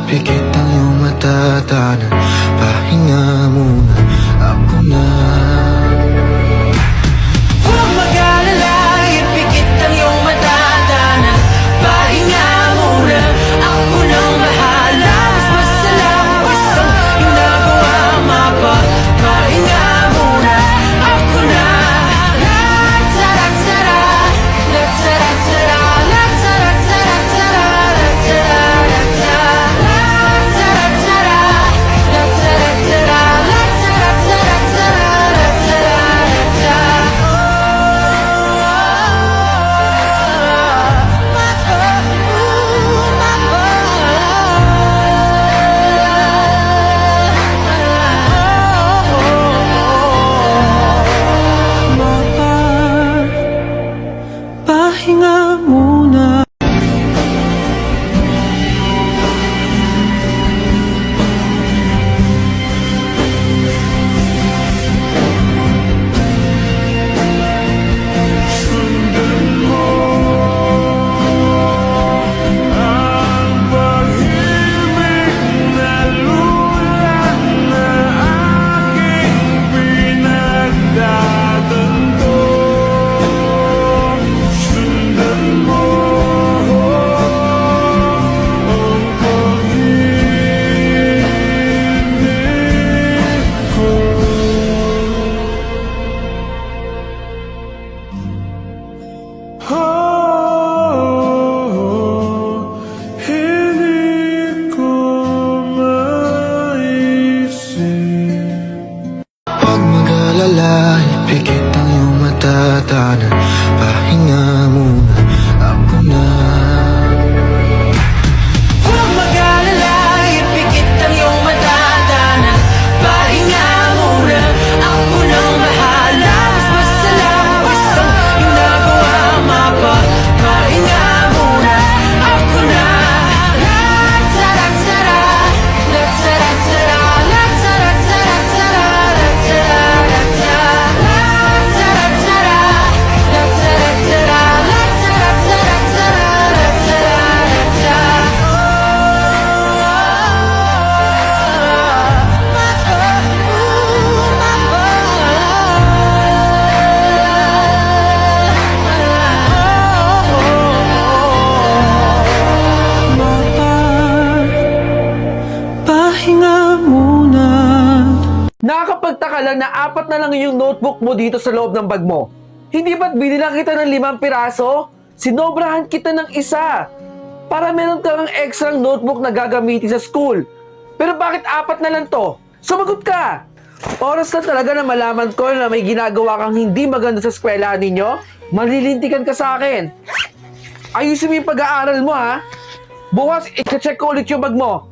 Pikit ang iyong mata, tanan, pahinga muna, ako na. Huwag mag-alala, ipikit ang iyong mata, tanan, pahinga muna, ako nang bahala. Mas masalawas ang ginagawa, pahinga muna, ako na. La-tara-tara, la-tara-tara, la-tara-tara-tara, pahinga muna. Hindi ko maisip. Huwag mag-alala, ipikit ang iyong mata, tanan, pahinga muna, ako na. Huwag mag-alala, ipikit ang iyong mata, tanan, pahinga muna, ako nang bahala. Mas masalawas ang ginagawa, pahinga muna, ako na. La-tara-tara, la-tara-tara, la-tara-tara-tara, pahinga muna. Nakakapagtaka lang na 4 na lang yung notebook mo dito sa loob ng bag mo. Hindi ba't binilang kita ng 5 piraso? Sinobrahan kita ng 1 para meron kang extra notebook na gagamitin sa school. Pero bakit 4 na lang to? Sumagot ka! Oras na talaga na malaman ko na may ginagawa kang hindi maganda sa eskwelahan ninyo. Malilintikan ka sa akin. Ayusin mo yung pag-aaral mo, ha? Bukas, i-check ko ulit yung bag mo.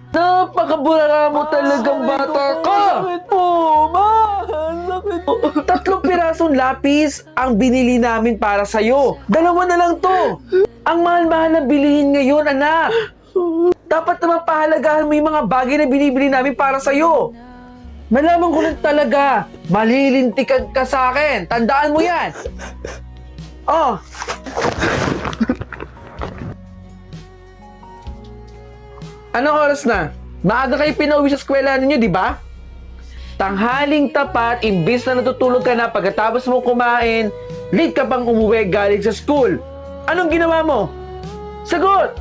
Napakabura mo talagang bata ka! Sakit po, ma! Sakit po. 3 pirasong lapis ang binili namin para sa'yo. 2 na lang to. Ang mahal-mahal na bilihin ngayon, anak. Dapat naman pahalagahan mo yung mga bagay na binibili namin para sa'yo. Malaman ko lang talaga, malilintikan ka sa akin. Tandaan mo yan. Oh. Anong oras na? Maaga kayo pinauwi sa eskwela ninyo, di ba? Tanghaling tapat, imbis na natutulog ka na pagkatapos mo kumain, late ka pang umuwi galing sa school. Anong ginawa mo? Sagot!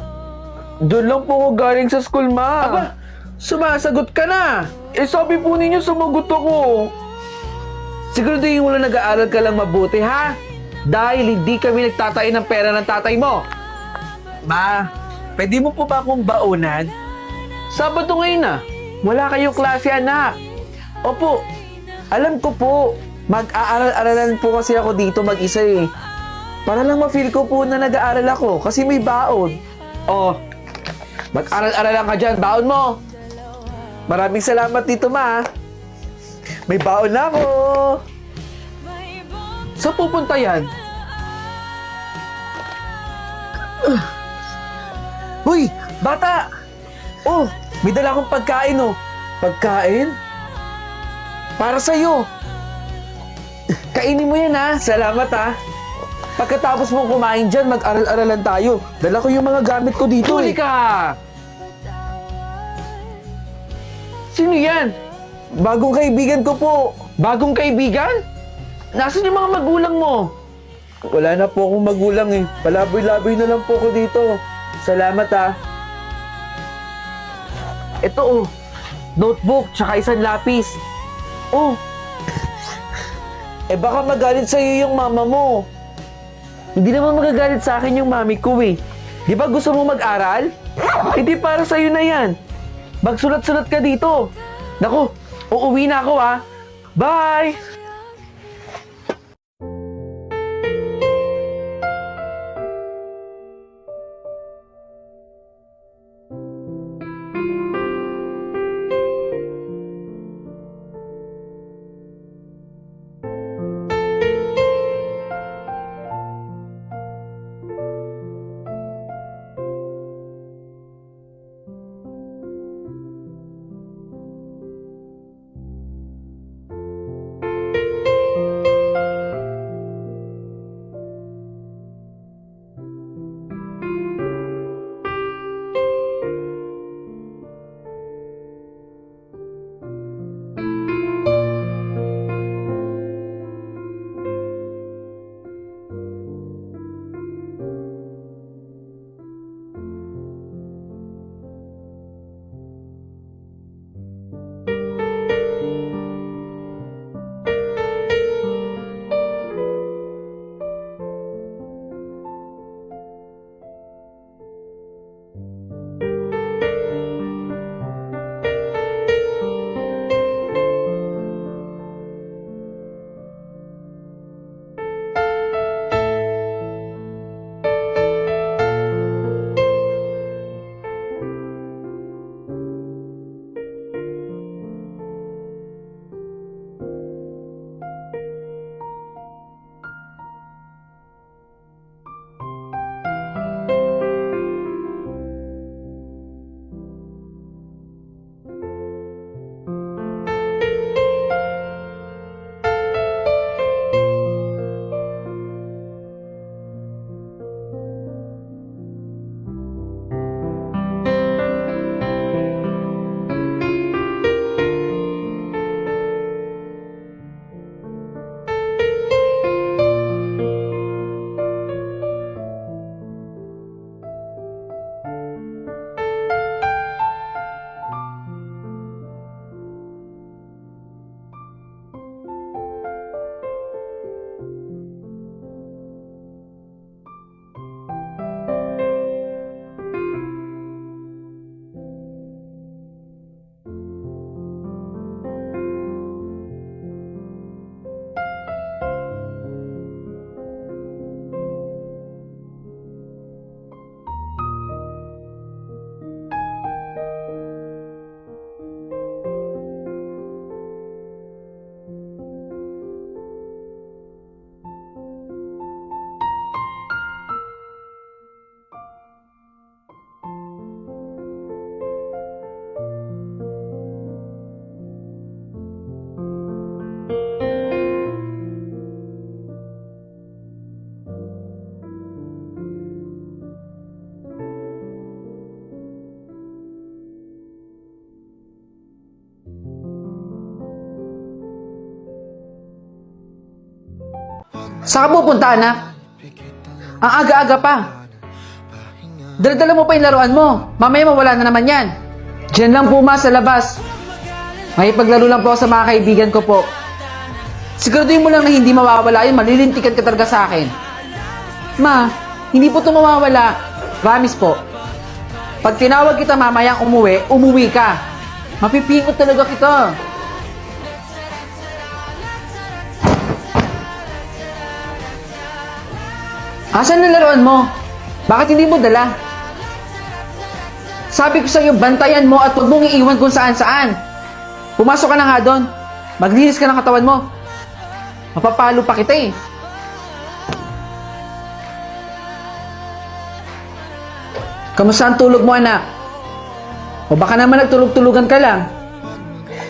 Doon lang po ako galing sa school, ma. Aba, sumasagot ka na. Eh, sabi po ninyo sumagot ako. Siguraduhin mo lang nag-aaral ka lang mabuti, ha? Dahil hindi kami nagtatay ng pera ng tatay mo. Ma, pwede mo po ba akong baunan? Sabado ngayon na. Wala kayong klase, anak. Opo, alam ko po. Mag-aaral-aralan po kasi ako dito mag-isa eh. Para lang ma-feel ko po na nag-aaral ako kasi may baon. Oh, mag-aral-aralan ka dyan. Baon mo. Maraming salamat dito, ma. May baon na ako. Saan pupunta yan? Uy, bata! Oh, may dala akong pagkain, oh. Pagkain? Para sa'yo. Kainin mo yan, ha. Salamat, ha. Pagkatapos mong kumain dyan, mag-aral-aralan tayo. Dala ko yung mga gamit ko dito. Huli ka! Sino yan? Bagong kaibigan ko po. Bagong kaibigan? Nasaan yung mga magulang mo? Wala na po akong magulang eh. Palaboy-laboy na lang po ako dito. Salamat ah. Ito oh. Notebook, tsaka isang lapis. Oh. Baka magalit sa'yo yung mama mo. Hindi naman magagalit sa akin yung mami ko eh. Di ba gusto mo mag-aral? Hindi para sa'yo na yan. Magsulat-sulat ka dito. Naku, uuwi na ako ah. Bye! Saan ka pupunta, anak? Ang aga-aga pa. Dala-dala mo pa yung laruan mo. Mamaya mawala na naman yan. Diyan lang po, ma, sa labas. May paglaro lang po ako sa mga kaibigan ko po. Siguraduhin mo lang na hindi mawawala yun. Malilintikan ka talaga sa akin. Ma, hindi po ito mawawala. Promise po. Pag tinawag kita mamayang umuwi, umuwi ka. Mapipingot talaga kita. Asan ang laruan mo? Bakit hindi mo dala? Sabi ko sa'yo, bantayan mo at huwag mong iiwan kung saan-saan. Pumasok ka na nga doon. Maglinis ka ng katawan mo. Mapapalo pa kita eh. Kamusta ang tulog mo, anak? O baka naman nagtulog-tulugan ka lang.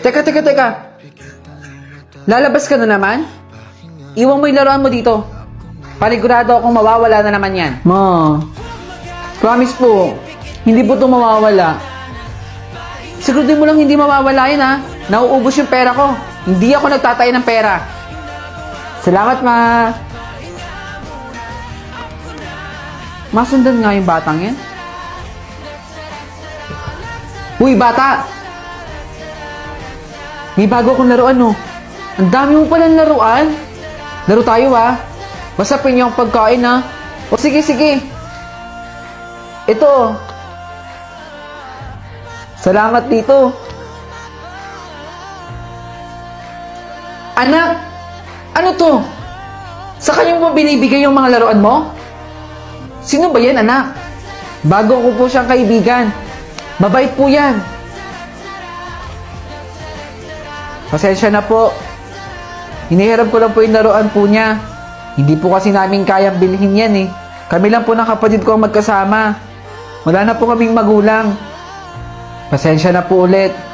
Teka. Lalabas ka na naman? Iwan mo yung laruan mo dito. Panigurado akong mawawala na naman yan. Ma, promise po, hindi po ito mawawala. Siguro mo lang hindi mawawala yun ha. Nauubos yung pera ko. Hindi ako nagtatay ng pera. Salamat, ma. Masundan nga yung batang yan. Uy, bata! May bago akong laruan, no? Ang dami mo palang laruan. Laro tayo, ha? Basta pinyo ang pagkain, ha? O, sige, sige. Ito. Salamat dito. Anak! Ano to? Sa kanya mo binibigay yung mga laruan mo? Sino ba yan, anak? Bago ko po siyang kaibigan. Mabait po yan. Pasensya na po. Hinihiram ko lang po yung laruan po niya. Hindi po kasi namin kayang bilhin yan eh. Kami lang po ng kapatid ko ang magkasama. Wala na po kaming magulang. Pasensya na po ulit.